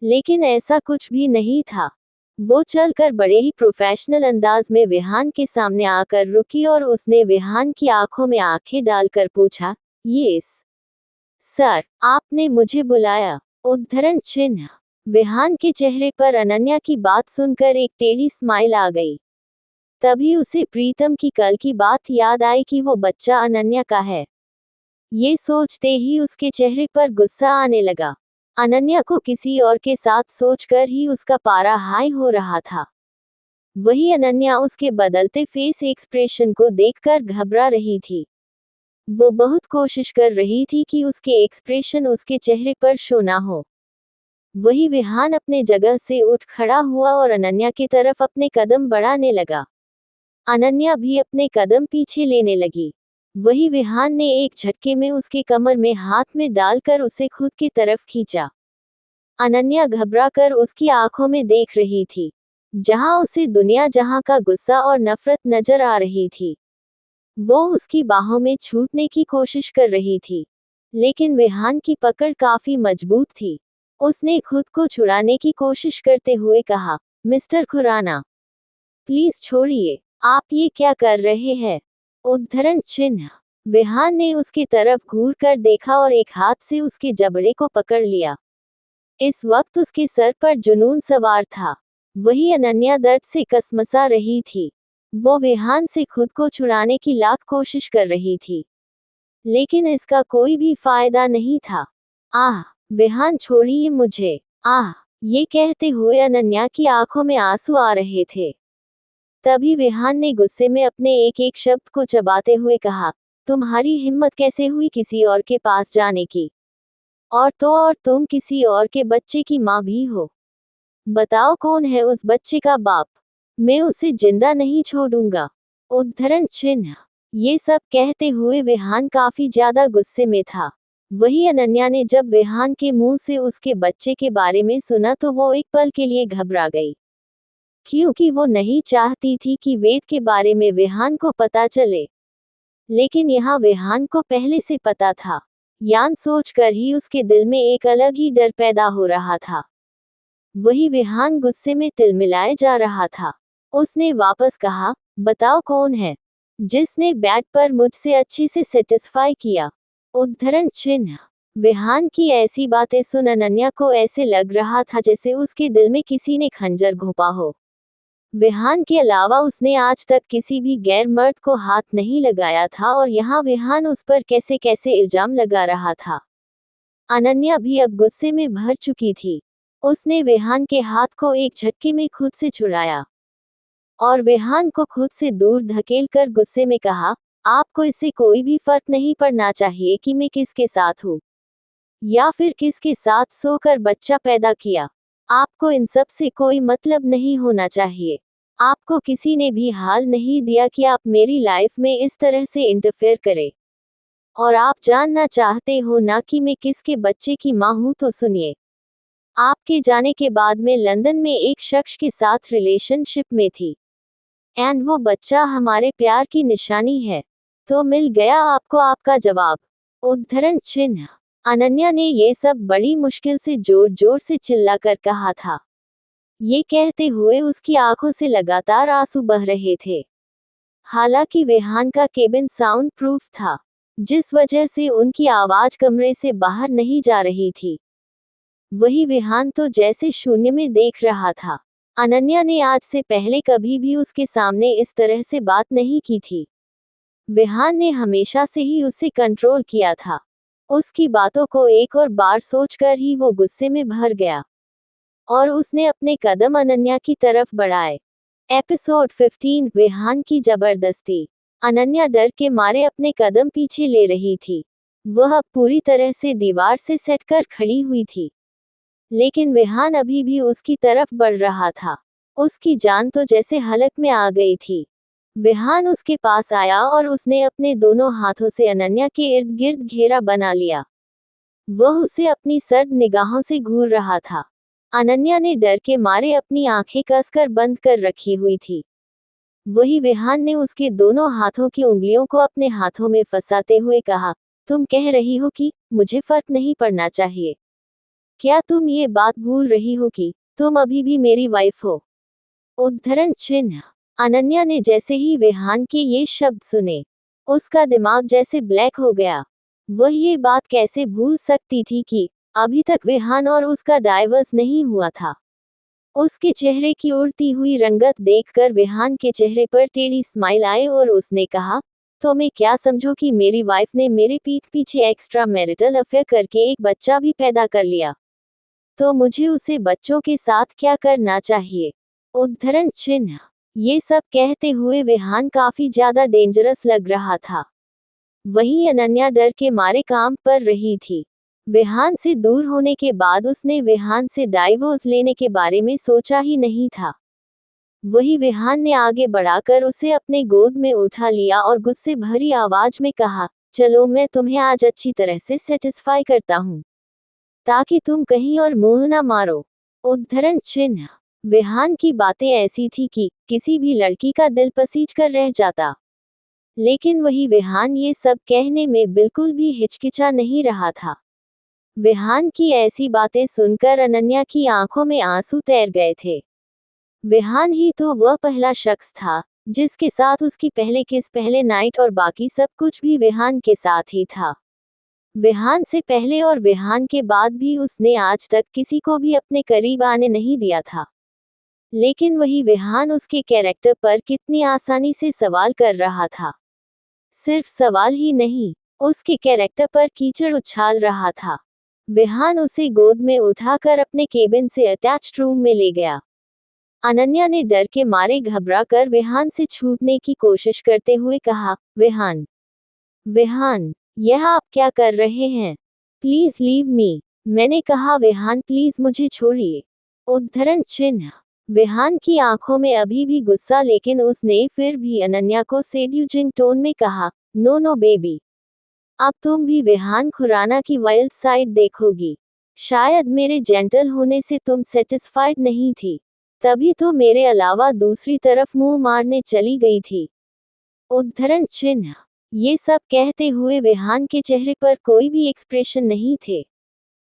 Speaker 1: लेकिन ऐसा कुछ भी नहीं था। वो चलकर बड़े ही प्रोफेशनल अंदाज में विहान के सामने आकर रुकी और उसने विहान की आंखों में आंखें डालकर पूछा, यस सर, आपने मुझे बुलाया? उद्धरण चिन्ह। विहान के चेहरे पर अनन्या की बात सुनकर एक टेढ़ी स्माइल आ गई। तभी उसे प्रीतम की कल की बात याद आई कि वो बच्चा अनन्या का है। ये सोचते ही उसके चेहरे पर गुस्सा आने लगा। अनन्या को किसी और के साथ सोचकर ही उसका पारा हाई हो रहा था। वही अनन्या उसके बदलते फेस एक्सप्रेशन को देखकर घबरा रही थी। वो बहुत कोशिश कर रही थी कि उसके एक्सप्रेशन उसके चेहरे पर शो ना हो। वही विहान अपने जगह से उठ खड़ा हुआ और अनन्या की तरफ अपने कदम बढ़ाने लगा। अनन्या भी अपने कदम पीछे लेने लगी। वही विहान ने एक झटके में उसके कमर में हाथ में डालकर उसे खुद की तरफ खींचा। अनन्या घबराकर उसकी आंखों में देख रही थी, जहां उसे दुनिया जहां का गुस्सा और नफरत नजर आ रही थी। वो उसकी बाहों में छूटने की कोशिश कर रही थी, लेकिन विहान की पकड़ काफी मजबूत थी। उसने खुद को छुड़ाने की कोशिश करते हुए कहा, मिस्टर खुराना, प्लीज छोड़िए, आप ये क्या कर रहे हैं? उद्धरण चिन्ह। विहान ने उसकी तरफ घूर कर देखा और एक हाथ से उसके जबड़े को पकड़ लिया। इस वक्त उसके सर पर जुनून सवार था। वही अनन्या दर्द से कसमसा रही थी। वो विहान से खुद को छुड़ाने की लाख कोशिश कर रही थी, लेकिन इसका कोई भी फायदा नहीं था। आह, विहान छोड़िए मुझे, आह, ये कहते हुए अनन्या की आंखों में आंसू आ रहे थे। तभी विहान ने गुस्से में अपने एक एक शब्द को चबाते हुए कहा, तुम्हारी हिम्मत कैसे हुई किसी और के पास जाने की? और तुम किसी और के बच्चे की माँ भी हो। बताओ कौन है उस बच्चे का बाप? मैं उसे जिंदा नहीं छोड़ूंगा। उद्धरण चिन्ह। ये सब कहते हुए विहान काफी ज्यादा गुस्से में था। वही अनन्या ने जब विहान के मुंह से उसके बच्चे के बारे में सुना तो वो एक पल के लिए घबरा गई, क्योंकि वो नहीं चाहती थी कि वेद के बारे में विहान को पता चले। लेकिन यहाँ विहान को पहले से पता था। यान सोचकर ही उसके दिल में एक अलग ही डर पैदा हो रहा था। वही विहान गुस्से में तिलमिलाए जा रहा था। उसने वापस कहा, बताओ कौन है जिसने बैट पर मुझसे अच्छे से सेटिस्फाई किया? उद्धरण चिन्ह। विहान की ऐसी बातें सुन अनन्या को ऐसे लग रहा था जैसे उसके दिल में किसी ने खंजर घोंपा हो। विहान के अलावा उसने आज तक किसी भी गैर मर्द को हाथ नहीं लगाया था और यहाँ विहान उस पर कैसे कैसे इल्जाम लगा रहा था। अनन्या भी अब गुस्से में भर चुकी थी। उसने विहान के हाथ को एक झटके में खुद से छुड़ाया और विहान को खुद से दूर धकेलकर गुस्से में कहा, आपको इससे कोई भी फर्क नहीं पड़ना चाहिए कि मैं किसके साथ हूँ या फिर किसके साथ सोकर बच्चा पैदा किया। आपको इन सब से कोई मतलब नहीं होना चाहिए। आपको किसी ने भी हाल नहीं दिया कि आप मेरी लाइफ में इस तरह से इंटरफेयर करें। और आप जानना चाहते हो ना कि मैं किसके बच्चे की माँ हूँ, तो सुनिए। आपके जाने के बाद मैं लंदन में एक शख्स के साथ रिलेशनशिप में थी, एंड वो बच्चा हमारे प्यार की निशानी है। तो मिल गया आपको आपका जवाब। उद्धरण चिन्ह। अनन्या ने ये सब बड़ी मुश्किल से जोर जोर से चिल्लाकर कहा था। ये कहते हुए उसकी आंखों से लगातार आंसू बह रहे थे। हालांकि विहान का केबिन साउंड प्रूफ था, जिस वजह से उनकी आवाज कमरे से बाहर नहीं जा रही थी। वही विहान तो जैसे शून्य में देख रहा था। अनन्या ने आज से पहले कभी भी उसके सामने इस तरह से बात नहीं की थी। विहान ने हमेशा से ही उसे कंट्रोल किया था। उसकी बातों को एक और बार सोचकर ही वो गुस्से में भर गया और उसने अपने कदम अनन्या की तरफ बढ़ाए। एपिसोड 15, विहान की जबरदस्ती। अनन्या डर के मारे अपने कदम पीछे ले रही थी। वह अब पूरी तरह से दीवार से सटकर खड़ी हुई थी, लेकिन विहान अभी भी उसकी तरफ बढ़ रहा था। उसकी जान तो जैसे हलक में आ गई थी। विहान उसके पास आया और उसने अपने दोनों हाथों से अनन्या के इर्द गिर्द घेरा बना लिया। वह उसे अपनी सर्द निगाहों से घूर रहा था। अनन्या ने डर के मारे अपनी आंखें कसकर बंद कर रखी हुई थी। वही विहान ने उसके दोनों हाथों की उंगलियों को अपने हाथों में फंसाते हुए कहा, तुम कह रही हो कि मुझे फर्क नहीं पड़ना चाहिए? क्या तुम ये बात भूल रही हो कि तुम अभी भी मेरी वाइफ हो? उद्धरण चिन्ह। अनन्या ने जैसे ही विहान के ये शब्द सुने, उसका दिमाग जैसे ब्लैक हो गया। वह ये बात कैसे भूल सकती थी कि अभी तक विहान और उसका डाइवर्स नहीं हुआ था। उसके चेहरे की उड़ती हुई रंगत देखकर विहान के चेहरे पर टेढ़ी स्माइल आए और उसने कहा, तो मैं क्या समझो कि मेरी वाइफ ने मेरे पीठ पीछे एक्स्ट्रा मैरिटल अफेयर करके एक बच्चा भी पैदा कर लिया, तो मुझे उसे बच्चों के साथ क्या करना चाहिए? उद्धरण चिन्ह। ये सब कहते हुए विहान काफी ज्यादा डेंजरस लग रहा था। वहीं अनन्या डर के मारे काम पर रही थी। विहान से दूर होने के बाद उसने विहान से डाइवोर्स लेने के बारे में सोचा ही नहीं था। वही विहान ने आगे बढ़ाकर उसे अपने गोद में उठा लिया और गुस्से भरी आवाज में कहा, चलो मैं तुम्हें आज अच्छी तरह से सेटिस्फाई करता हूँ, ताकि तुम कहीं और मुंह न मारो। उद्धरण चिन्ह। विहान की बातें ऐसी थी कि किसी भी लड़की का दिल पसीज कर रह जाता। लेकिन वही विहान ये सब कहने में बिल्कुल भी हिचकिचा नहीं रहा था। विहान की ऐसी बातें सुनकर अनन्या की आंखों में आंसू तैर गए थे। विहान ही तो वह पहला शख्स था जिसके साथ उसकी पहले किस, पहले नाइट और बाकी सब कुछ भी विहान के साथ ही था। विहान से पहले और विहान के बाद भी उसने आज तक किसी को भी अपने करीब आने नहीं दिया था। लेकिन वही विहान उसके कैरेक्टर पर कितनी आसानी से सवाल कर रहा था। सिर्फ सवाल ही नहीं, उसके कैरेक्टर पर कीचड़ उछाल रहा था। विहान उसे गोद में उठाकर अपने केबिन से अटैच्ड रूम में ले गया। अनन्या ने डर के मारे घबराकर विहान से छूटने की कोशिश करते हुए कहा, विहान, विहान, यह आप क्या कर रहे हैं? Please leave me. मैंने कहा विहान प्लीज मुझे छोड़िए। उद्धरण चिन्ह। विहान की आंखों में अभी भी गुस्सा, लेकिन उसने फिर भी अनन्या को सेड्यूजिंग टोन में कहा, नो नो बेबी, अब तुम भी विहान खुराना की वाइल्ड साइड देखोगी। शायद मेरे जेंटल होने से तुम सेटिस्फाइड नहीं थी, तभी तो मेरे अलावा दूसरी तरफ मुंह मारने चली गई थी। उद्धरण चिन्ह। ये सब कहते हुए विहान के चेहरे पर कोई भी एक्सप्रेशन नहीं थे।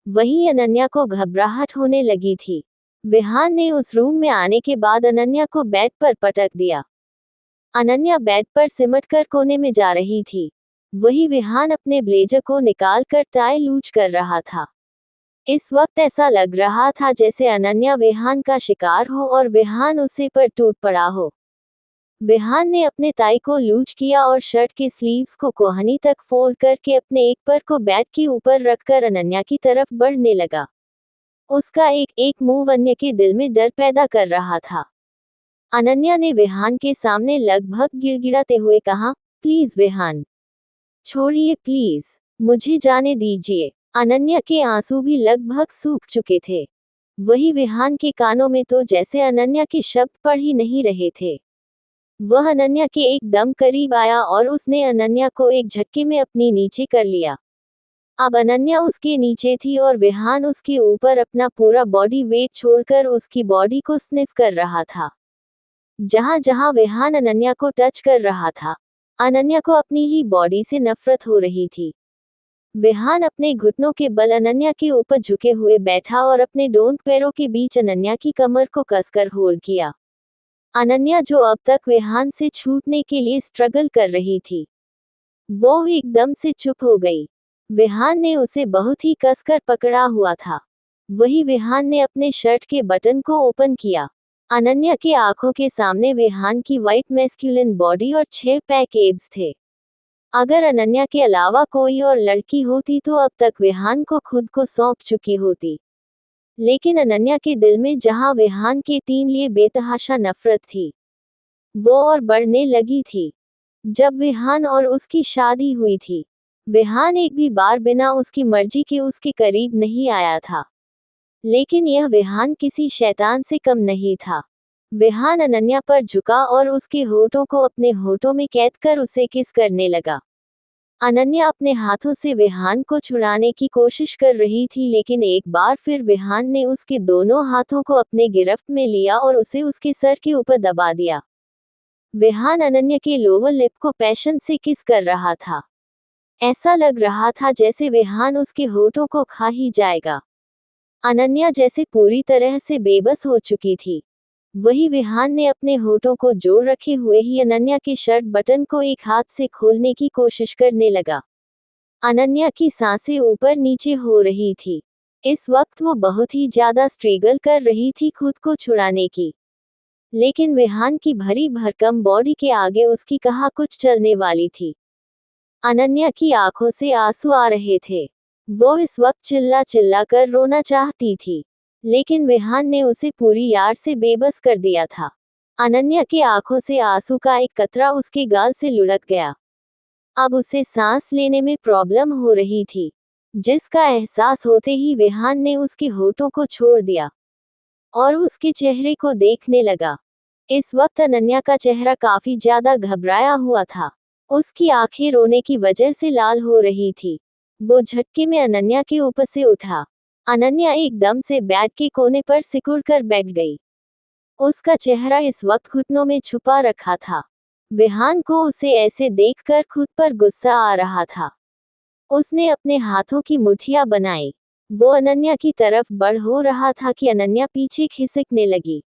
Speaker 1: वहीं अनन्या को घबराहट होने लगी थी। विहान ने उस रूम में आने के बाद अनन्या को बेड पर पटक दिया। अनन्या बेड पर सिमटकर कोने में जा रही थी। वही विहान अपने ब्लेजर को निकालकर टाई लूज कर रहा था। इस वक्त ऐसा लग रहा था जैसे अनन्या विहान का शिकार हो और विहान उसे पर टूट पड़ा हो। विहान ने अपने टाई को लूज किया और शर्ट के स्लीव्स को कोहनी तक फोल्ड करके अपने एक पर को बेड के ऊपर रखकर अनन्या की तरफ बढ़ने लगा। उसका एक एक मूव अन्य के दिल में डर पैदा कर रहा था। अनन्या ने विहान के सामने लगभग गिड़गिड़ाते हुए कहा, प्लीज विहान, छोड़िए प्लीज, मुझे जाने दीजिए। अनन्या के आंसू भी लगभग सूख चुके थे। वही विहान के कानों में तो जैसे अनन्या के शब्द पड़ ही नहीं रहे थे। वह अनन्या के एकदम करीब आया और उसने अनन्या को एक झटके में अपनी नीचे कर लिया। अब अनन्या उसके नीचे थी और विहान उसके ऊपर अपना पूरा बॉडी वेट छोड़कर उसकी बॉडी को स्निफ कर रहा था। जहां जहां विहान अनन्या को टच कर रहा था, अनन्या को अपनी ही बॉडी से नफरत हो रही थी। विहान अपने घुटनों के बल अनन्या के ऊपर झुके हुए बैठा और अपने दोनों पैरों के बीच अनन्या की कमर को कसकर होल्ड किया। अनन्या, जो अब तक विहान से छूटने के लिए स्ट्रगल कर रही थी, वो एकदम से चुप हो गई। विहान ने उसे बहुत ही कसकर पकड़ा हुआ था। वही विहान ने अपने शर्ट के बटन को ओपन किया। अनन्या के आंखों के सामने विहान की वाइट मैस्कुलिन बॉडी और 6 पैक एब्स थे। अगर अनन्या के अलावा कोई और लड़की होती तो अब तक विहान को खुद को सौंप चुकी होती। लेकिन अनन्या के दिल में जहां विहान के 3 लिए बेतहाशा नफरत थी, वो और बढ़ने लगी थी। जब विहान और उसकी शादी हुई थी, विहान एक भी बार बिना उसकी मर्जी के उसके करीब नहीं आया था। लेकिन यह विहान किसी शैतान से कम नहीं था। विहान अनन्या पर झुका और उसके होठों को अपने होठों में कैद कर उसे किस करने लगा। अनन्या अपने हाथों से विहान को छुड़ाने की कोशिश कर रही थी, लेकिन एक बार फिर विहान ने उसके दोनों हाथों को अपने गिरफ्त में लिया और उसे उसके सर के ऊपर दबा दिया। विहान अनन्या के लोअर लिप को पैशन से किस कर रहा था। ऐसा लग रहा था जैसे विहान उसके होठों को खा ही जाएगा। अनन्या जैसे पूरी तरह से बेबस हो चुकी थी। वही विहान ने अपने होठों को जोड़ रखे हुए ही अनन्या के शर्ट बटन को एक हाथ से खोलने की कोशिश करने लगा। अनन्या की सांसें ऊपर नीचे हो रही थी। इस वक्त वो बहुत ही ज्यादा स्ट्रगल कर रही थी खुद को छुड़ाने की। लेकिन विहान की भरी भरकम बॉडी के आगे उसकी कहाँ कुछ चलने वाली थी। अनन्या की आंखों से आंसू आ रहे थे। वो इस वक्त चिल्ला चिल्ला कर रोना चाहती थी, लेकिन विहान ने उसे पूरी यार से बेबस कर दिया था। अनन्या की आंखों से आंसू का एक कतरा उसके गाल से लुढ़क गया। अब उसे सांस लेने में प्रॉब्लम हो रही थी, जिसका एहसास होते ही विहान ने उसके होठों को छोड़ दिया और उसके चेहरे को देखने लगा। इस वक्त अनन्या का चेहरा काफी ज्यादा घबराया हुआ था। उसकी आंखें रोने की वजह से लाल हो रही थी। वो झटके में अनन्या के ऊपर से उठा। अनन्या एकदम से बैग के कोने पर सिकुड़ कर बैठ गई। उसका चेहरा इस वक्त घुटनों में छुपा रखा था। विहान को उसे ऐसे देखकर खुद पर गुस्सा आ रहा था। उसने अपने हाथों की मुठ्ठियां बनाई। वो अनन्या की तरफ बढ़ हो रहा था कि अनन्या पीछे खिसकने लगी।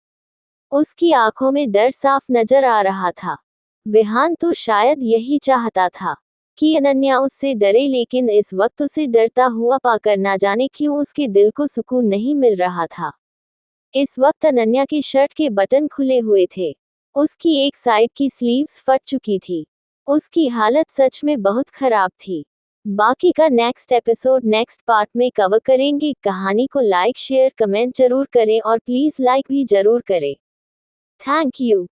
Speaker 1: उसकी आंखों में डर साफ नजर आ रहा था। विहान तो शायद यही चाहता था कि अनन्या उससे डरे, लेकिन इस वक्त उसे डरता हुआ पाकर ना जाने क्यों उसके दिल को सुकून नहीं मिल रहा था। इस वक्त अनन्या के शर्ट के बटन खुले हुए थे। उसकी एक साइड की स्लीव्स फट चुकी थी। उसकी हालत सच में बहुत खराब थी। बाकी का नेक्स्ट एपिसोड नेक्स्ट पार्ट में कवर करेंगे। कहानी को लाइक शेयर कमेंट जरूर करें और प्लीज लाइक भी जरूर करें। Thank you.